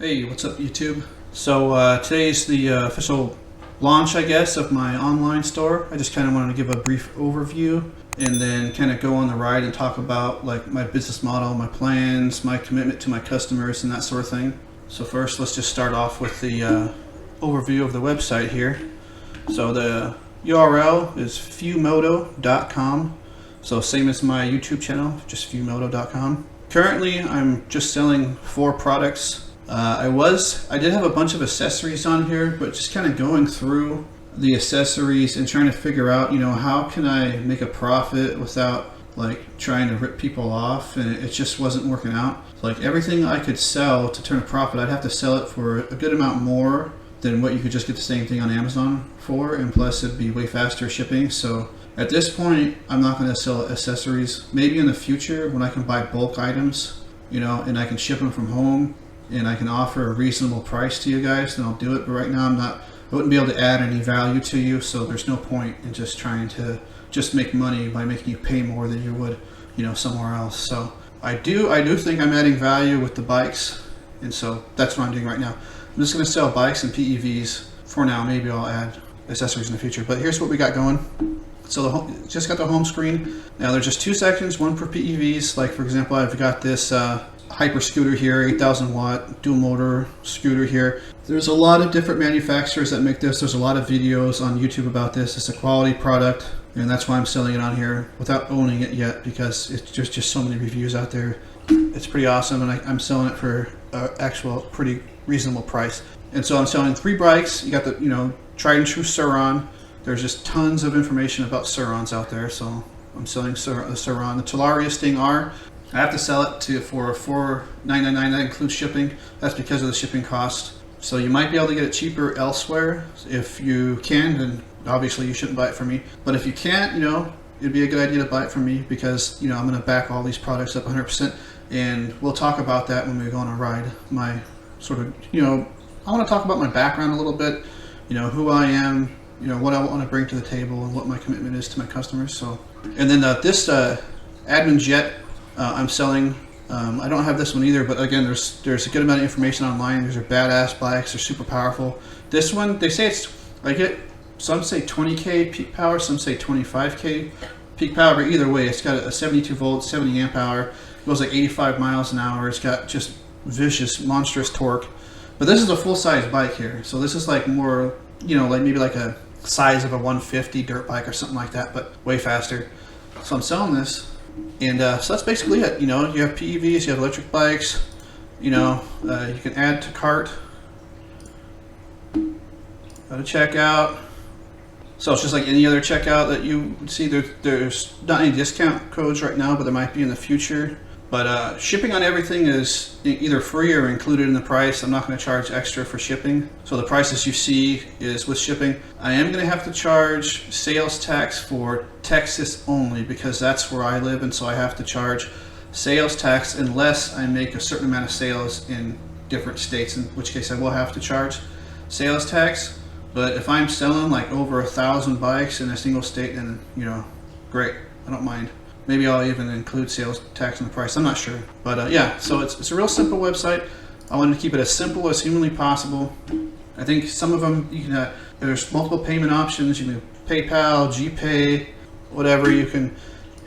Hey, what's up YouTube? So today's the official launch, I guess, of my online store. I just kind of wanted to give a brief overview and then kind of go on the ride and talk about like my business model, my plans, my commitment to my customers and that sort of thing. So first, let's just start off with the overview of the website here. So the URL is mino-moto.com. So same as my YouTube channel, just mino-moto.com. Currently, I'm just selling 4 products. I did have a bunch of accessories on here, but just kind of going through the accessories and trying to figure out, how can I make a profit without like trying to rip people off, and it just wasn't working out. Like everything I could sell to turn a profit, I'd have to sell it for a good amount more than what you could just get the same thing on Amazon for, and plus it'd be way faster shipping. So at this point, I'm not going to sell accessories. Maybe in the future when I can buy bulk items, and I can ship them from home, and I can offer a reasonable price to you guys, then I'll do it. But right now I wouldn't be able to add any value to you, so there's no point in just trying to just make money by making you pay more than you would, somewhere else. So I do think I'm adding value with the bikes, and so that's what I'm doing right now. I'm just going to sell bikes and PEVs for now. Maybe I'll add accessories in the future, but here's what we got going. So just got the home screen. Now there's just 2 sections, one for PEVs. Like for example, I've got this hyper scooter here, 8,000 watt dual motor scooter here. There's a lot of different manufacturers that make this. There's a lot of videos on YouTube about this. It's a quality product, and that's why I'm selling it on here without owning it yet, because it's just so many reviews out there. It's pretty awesome, and I'm selling it for actual pretty reasonable price. And so I'm selling 3 bikes. You got the tried and true Sur-Ron. There's just tons of information about Sur-Rons out there, so I'm selling Sur-Ron. The Talaria Sting R, I have to sell it for $4,999. That includes shipping. That's because of the shipping cost. So you might be able to get it cheaper elsewhere. If you can, then obviously you shouldn't buy it from me. But if you can't, it'd be a good idea to buy it from me, because I'm going to back all these products up 100%. And we'll talk about that when we go on a ride. My sort of, I want to talk about my background a little bit. Who I am, what I want to bring to the table, and what my commitment is to my customers. So, and then this Admin Jet. I'm selling. I don't have this one either, but again, there's a good amount of information online. These are badass bikes. They're super powerful. This one, they say it's some say 20k peak power, some say 25k peak power. But either way, it's got a 72 volt, 70 amp hour. It goes like 85 miles an hour. It's got just vicious, monstrous torque. But this is a full size bike here, so this is like more, like maybe like a size of a 150 dirt bike or something like that, but way faster. So I'm selling this. And so that's basically it. You have PEVs, you have electric bikes, you can add to cart, go to checkout. So it's just like any other checkout that you see. There's not any discount codes right now, but there might be in the future. But shipping on everything is either free or included in the price. I'm not going to charge extra for shipping. So the prices you see is with shipping. I am going to have to charge sales tax for Texas only, because that's where I live, and so I have to charge sales tax unless I make a certain amount of sales in different states, in which case I will have to charge sales tax. But if I'm selling like over 1,000 bikes in a single state, then great, I don't mind. Maybe I'll even include sales tax in the price. I'm not sure. But yeah, so it's a real simple website. I wanted to keep it as simple as humanly possible. I think some of them, there's multiple payment options. You can PayPal, GPay, whatever. You can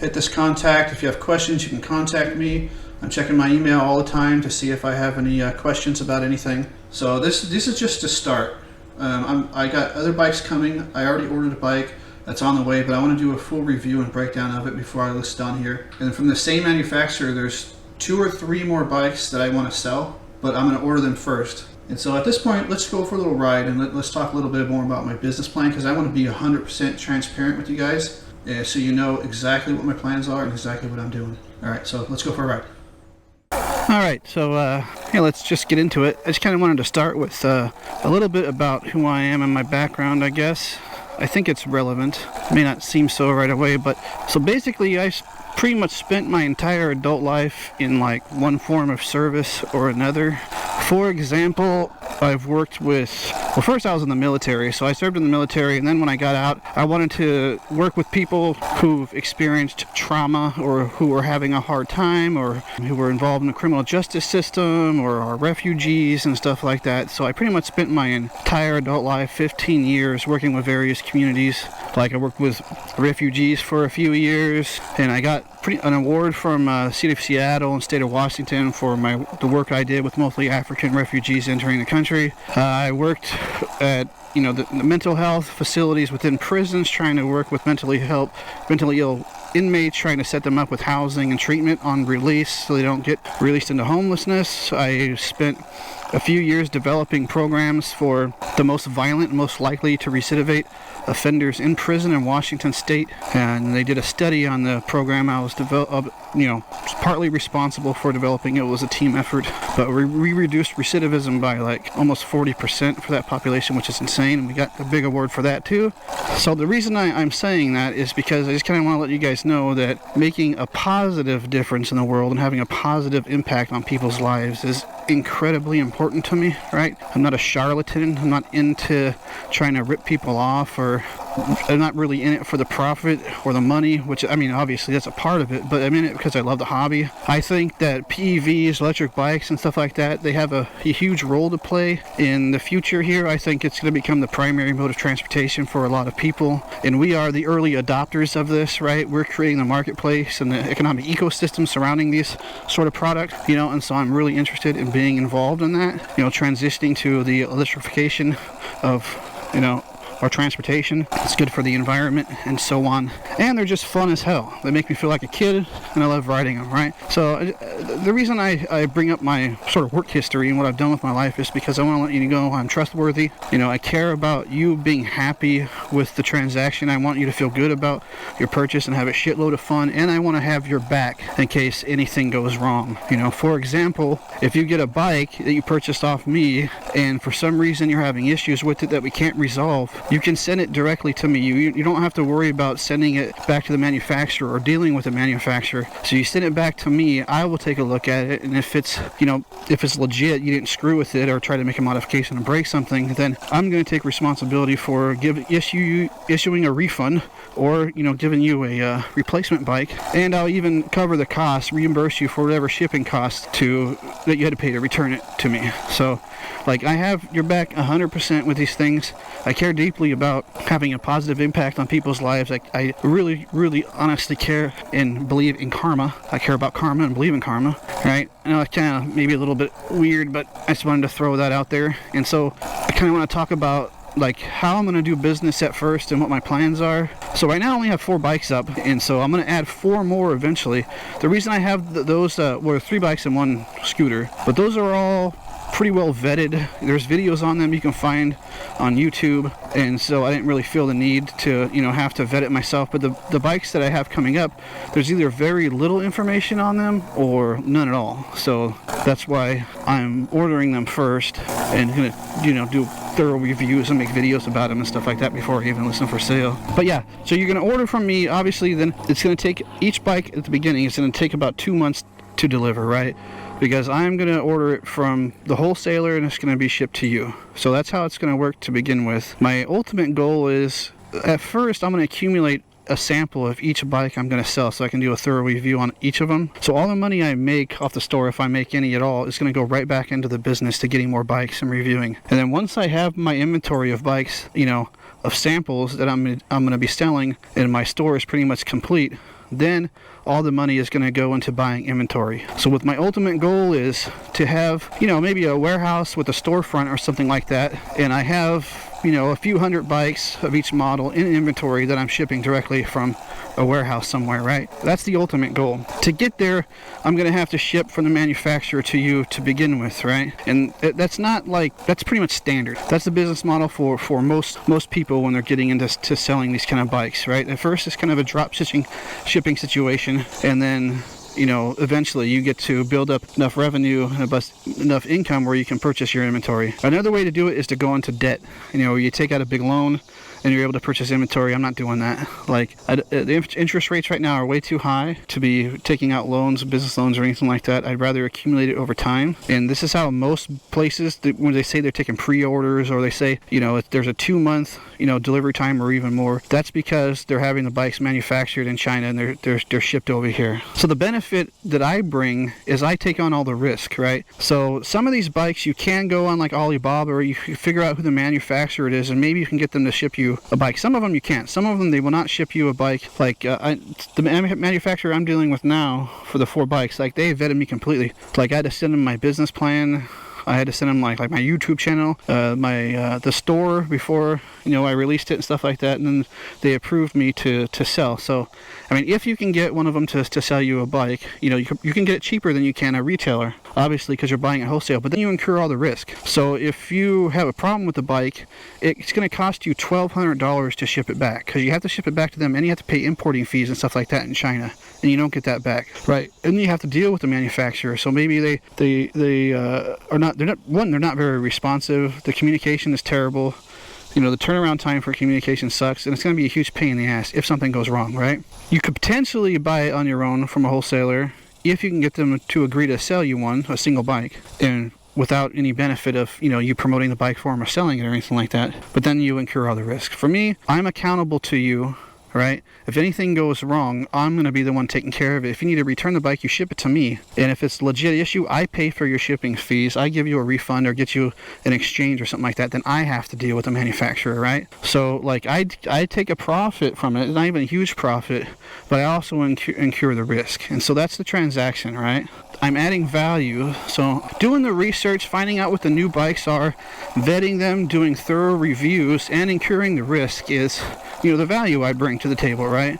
hit this contact. If you have questions, you can contact me. I'm checking my email all the time to see if I have any questions about anything. So this is just to start. I got other bikes coming. I already ordered a bike that's on the way, but I want to do a full review and breakdown of it before I list it on here. And from the same manufacturer, there's 2 or 3 more bikes that I want to sell, but I'm going to order them first. And so at this point, let's go for a little ride, and let's talk a little bit more about my business plan, because I want to be 100% transparent with you guys, so you know exactly what my plans are and exactly what I'm doing. All right, so let's go for a ride. All right, so yeah, let's just get into it. I just kind of wanted to start with a little bit about who I am and my background, I guess. I think it's relevant. It may not seem so right away, but so basically I pretty much spent my entire adult life in like one form of service or another. For example, I've worked with Well, first I was in the military, so I served in the military, and then when I got out, I wanted to work with people who've experienced trauma or who were having a hard time or who were involved in the criminal justice system or are refugees and stuff like that. So I pretty much spent my entire adult life, 15 years, working with various communities. Like I worked with refugees for a few years, and I got an award from the City of Seattle and State of Washington for the work I did with mostly African refugees entering the country. I worked at the mental health facilities within prisons, trying to work with mentally ill inmates, trying to set them up with housing and treatment on release so they don't get released into homelessness. I spent a few years developing programs for the most violent and most likely to recidivate offenders in prison in Washington State, and they did a study on the program I was partly responsible for developing. It was a team effort, but we reduced recidivism by like almost 40% for that population, which is insane, and we got a big award for that too. So the reason I'm saying that is because I just kind of want to let you guys know that making a positive difference in the world and having a positive impact on people's lives is incredibly important to me, right? I'm not a charlatan. I'm not into trying to rip people off, or I'm not really in it for the profit or the money, which, I mean, obviously that's a part of it, but I'm in it because I love the hobby. I think that PEVs, electric bikes and stuff like that, they have a huge role to play in the future here. I think it's going to become the primary mode of transportation for a lot of people, and we are the early adopters of this, right? We're creating the marketplace and the economic ecosystem surrounding these sort of products, and so I'm really interested in being involved in that, transitioning to the electrification of, or transportation. It's good for the environment and so on. And they're just fun as hell. They make me feel like a kid, and I love riding them, right? So the reason I bring up my sort of work history and what I've done with my life is because I want to let you know I'm trustworthy. I care about you being happy with the transaction. I want you to feel good about your purchase and have a shitload of fun, and I want to have your back in case anything goes wrong. For example, if you get a bike that you purchased off me and for some reason you're having issues with it that we can't resolve, you can send it directly to me. You don't have to worry about sending it back to the manufacturer or dealing with the manufacturer. So you send it back to me, I will take a look at it, and if it's legit, you didn't screw with it or try to make a modification or break something, then I'm going to take responsibility for issuing a refund or giving you a replacement bike, and I'll even cover the cost, reimburse you for whatever shipping cost that you had to pay to return it to me. So I have your back 100% with these things. I care deeply about having a positive impact on people's lives. I really, really honestly care and believe in karma. I care about karma and believe in karma, right? I know it's kind of maybe a little bit weird, but I just wanted to throw that out there. And so I kind of want to talk about how I'm going to do business at first and what my plans are. So right now I only have 4 bikes up, and so I'm going to add 4 more eventually. The reason I have those 3 bikes and 1 scooter, but those are all pretty well vetted. There's videos on them you can find on YouTube, and so I didn't really feel the need to have to vet it myself. But the bikes that I have coming up, there's either very little information on them or none at all. So that's why I'm ordering them first and gonna do thorough reviews and make videos about them and stuff like that before I even list them for sale. But yeah, so you're gonna order from me. Obviously, then it's gonna take each bike at the beginning. It's gonna take about 2 months to deliver, right? Because I'm going to order it from the wholesaler and it's going to be shipped to you. So that's how it's going to work to begin with. My ultimate goal is, at first, I'm going to accumulate a sample of each bike I'm going to sell so I can do a thorough review on each of them. So all the money I make off the store, if I make any at all, is going to go right back into the business to getting more bikes and reviewing. And then once I have my inventory of bikes, of samples that I'm going to be selling, and my store is pretty much complete, then all the money is going to go into buying inventory. So what my ultimate goal is to have, maybe a warehouse with a storefront or something like that, and I have, a few hundred bikes of each model in inventory that I'm shipping directly from a warehouse somewhere, right? That's the ultimate goal. To get there, I'm going to have to ship from the manufacturer to you to begin with, right? And that's that's pretty much standard. That's the business model for most people when they're getting into selling these kind of bikes, right? At first, it's kind of a drop shipping situation, and then eventually you get to build up enough revenue and enough income where you can purchase your inventory. Another way to do it is to go into debt. You take out a big loan and you're able to purchase inventory. I'm not doing that. Like, the interest rates right now are way too high to be taking out loans, business loans, or anything like that. I'd rather accumulate it over time. And this is how most places, when they say they're taking pre-orders, or they say, you know, if there's a 2-month, you know, delivery time or even more, that's because they're having the bikes manufactured in China and they're shipped over here. So the benefit that I bring is I take on all the risk, right? So some of these bikes you can go on like Alibaba, or you figure out who the manufacturer it is, and maybe you can get them to ship you a bike. Some of them you can't. Some of them they will not ship you a bike. Like the manufacturer I'm dealing with now for the 4 bikes, like they vetted me completely. Like I had to send them my business plan. I had to send them like my YouTube channel, the store before, you know, I released it and stuff like that, and then they approved me to sell. So, I mean, if you can get one of them to sell you a bike, you know, you can get it cheaper than you can a retailer, obviously, because you're buying it wholesale, but then you incur all the risk. So if you have a problem with the bike, it's going to cost you $1,200 to ship it back, because you have to ship it back to them, and you have to pay importing fees and stuff like that in China, and you don't get that back, right? And you have to deal with the manufacturer. So maybe they are not. They're not very responsive. The communication is terrible. You know, the turnaround time for communication sucks, and it's going to be a huge pain in the ass if something goes wrong, right? You could potentially buy it on your own from a wholesaler if you can get them to agree to sell you a single bike, and without any benefit of, you know, you promoting the bike for them or selling it or anything like that. But then you incur all the risk. For me, I'm accountable to you. Right? If anything goes wrong, I'm going to be the one taking care of it. If you need to return the bike, you ship it to me. And if it's a legit issue, I pay for your shipping fees. I give you a refund or get you an exchange or something like that. Then I have to deal with the manufacturer, right? So, like, I take a profit from it. It's not even a huge profit, but I also incur the risk. And so that's the transaction, right? I'm adding value. So doing the research, finding out what the new bikes are, vetting them, doing thorough reviews, and incurring the risk is, you know, the value I bring to the table, right?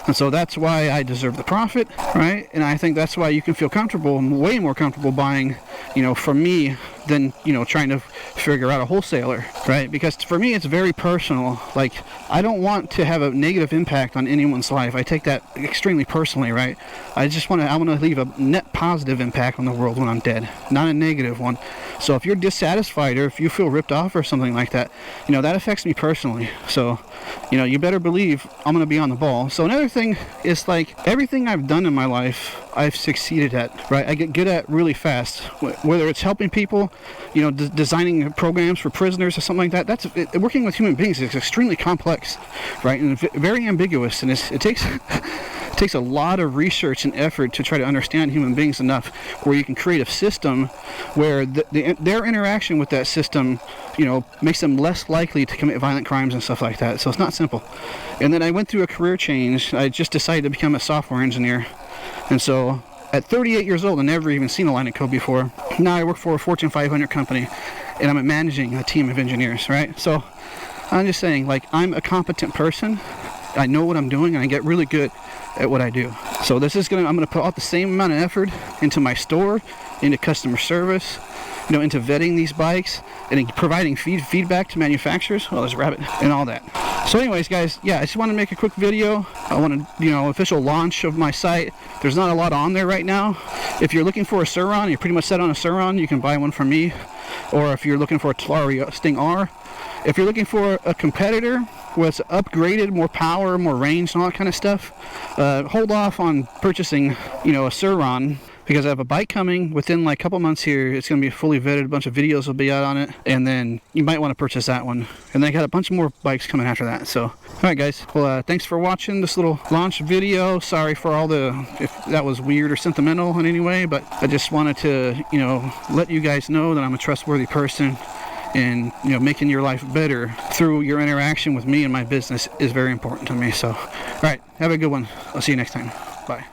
And so that's why I deserve the profit, right? And I think that's why you can feel comfortable, way more comfortable buying, you know, from me than, you know, trying to figure out a wholesaler, right? Because for me, it's very personal. Like, I don't want to have a negative impact on anyone's life. I take that extremely personally, right? I want to leave a net positive impact on the world when I'm dead, not a negative one. So if you're dissatisfied or if you feel ripped off or something like that, you know, that affects me personally. So, you know, you better believe I'm going to be on the ball. So another thing is, like, everything I've done in my life, I've succeeded at, right? I get good at really fast. Whether it's helping people, you know, designing programs for prisoners or something like that, working with human beings is extremely complex, right? And very ambiguous, and it takes a lot of research and effort to try to understand human beings enough where you can create a system where their interaction with that system, you know, makes them less likely to commit violent crimes and stuff like that. So it's not simple. And then I went through a career change. I just decided to become a software engineer. And so at 38 years old, I never even seen a line of code before. Now I work for a Fortune 500 company, and I'm managing a team of engineers, right? So I'm just saying, like, I'm a competent person. I know what I'm doing, and I get really good at what I do. So I'm gonna put out the same amount of effort into my store, into customer service, you know, into vetting these bikes and providing feedback to manufacturers. Oh, there's a rabbit, and all that. So anyways, guys, yeah, I just want to make a quick video. I want to, you know, official launch of my site. There's not a lot on there right now. If you're looking for a Sur-Ron, you're pretty much set on a Sur-Ron, you can buy one from me. Or if you're looking for a Telaria Sting R. If you're looking for a competitor with upgraded, more power, more range, and all that kind of stuff, hold off on purchasing, you know, a Sur-Ron, because I have a bike coming within like a couple months here. It's going to be fully vetted. A bunch of videos will be out on it, and then you might want to purchase that one. And then I got a bunch more bikes coming after that. So, all right, guys. Well, thanks for watching this little launch video. Sorry for if that was weird or sentimental in any way, but I just wanted to, you know, let you guys know that I'm a trustworthy person. And, you know, making your life better through your interaction with me and my business is very important to me. So, all right, have a good one. I'll see you next time. Bye.